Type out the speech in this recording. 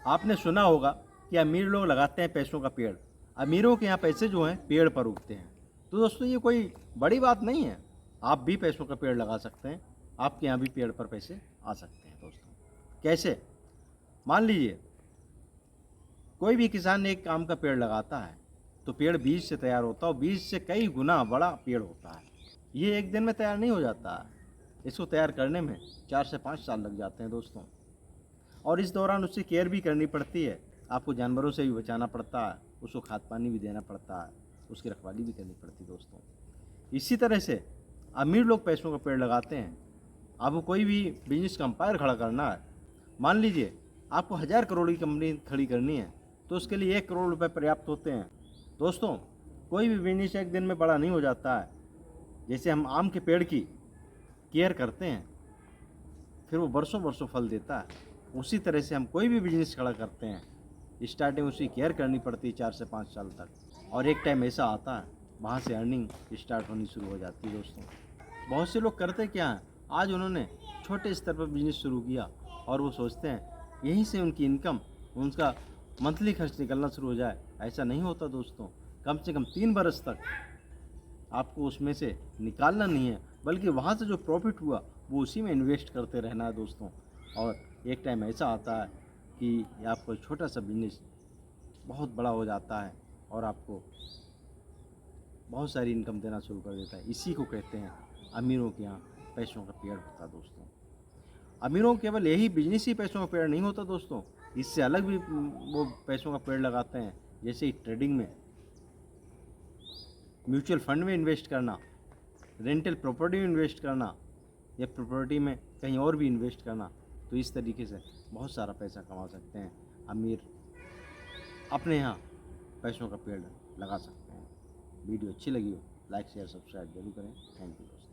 आपने सुना होगा कि अमीर लोग लगाते हैं पैसों का पेड़। अमीरों के यहाँ पैसे जो हैं पेड़ पर उगते हैं। तो दोस्तों ये कोई बड़ी बात नहीं है। आप भी पैसों का पेड़ लगा सकते हैं। आपके यहाँ भी पेड़ पर पैसे आ सकते हैं दोस्तों। कैसे? मान लीजिए कोई भी किसान एक आम का पेड़ लगाता है तो पेड़ बीज से तैयार होता है और बीज से कई गुना बड़ा पेड़ होता है। ये एक दिन में तैयार नहीं हो जाता है। इसको तैयार करने में 4 से 5 साल लग जाते हैं दोस्तों। और इस दौरान उससे केयर भी करनी पड़ती है। आपको जानवरों से भी बचाना पड़ता है, उसको खाद पानी भी देना पड़ता है, उसकी रखवाली भी करनी पड़ती है दोस्तों। इसी तरह से अमीर लोग पैसों का पेड़ लगाते हैं। आपको कोई भी बिजनेस का अंपायर खड़ा करना है, मान लीजिए आपको 1000 करोड़ की कंपनी खड़ी करनी है तो उसके लिए 1 करोड़ रुपए पर्याप्त होते हैं दोस्तों। कोई भी बिजनेस एक दिन में बड़ा नहीं हो जाता है। जैसे हम आम के पेड़ की केयर करते हैं फिर वो बरसों बरसों फल देता है, उसी तरह से हम कोई भी बिजनेस खड़ा करते हैं स्टार्टिंग उसकी केयर करनी पड़ती है 4 से 5 साल तक। और एक टाइम ऐसा आता है वहाँ से अर्निंग स्टार्ट होनी शुरू हो जाती है दोस्तों। बहुत से लोग करते क्या हैं, आज उन्होंने छोटे स्तर पर बिजनेस शुरू किया और वो सोचते हैं यहीं से उनकी इनकम, उनका मंथली खर्च निकलना शुरू हो जाए। ऐसा नहीं होता दोस्तों। कम से कम 3 बरस तक आपको उसमें से निकालना नहीं है, बल्कि वहाँ से जो प्रॉफिट हुआ वो उसी में इन्वेस्ट करते रहना है दोस्तों। और एक टाइम ऐसा आता है कि आपको छोटा सा बिजनेस बहुत बड़ा हो जाता है और आपको बहुत सारी इनकम देना शुरू कर देता है। इसी को कहते हैं अमीरों के यहाँ पैसों का पेड़ होता है दोस्तों। अमीरों केवल यही बिजनेस ही पैसों का पेड़ नहीं होता दोस्तों, इससे अलग भी वो पैसों का पेड़ लगाते हैं। जैसे ट्रेडिंग में, म्यूचुअल फंड में इन्वेस्ट करना, रेंटल प्रॉपर्टी में इन्वेस्ट करना या प्रॉपर्टी में कहीं और भी इन्वेस्ट करना। तो इस तरीके से बहुत सारा पैसा कमा सकते हैं अमीर, अपने यहाँ पैसों का पेड़ लगा सकते हैं। वीडियो अच्छी लगी हो लाइक शेयर सब्सक्राइब जरूर करें। थैंक यू दोस्तों।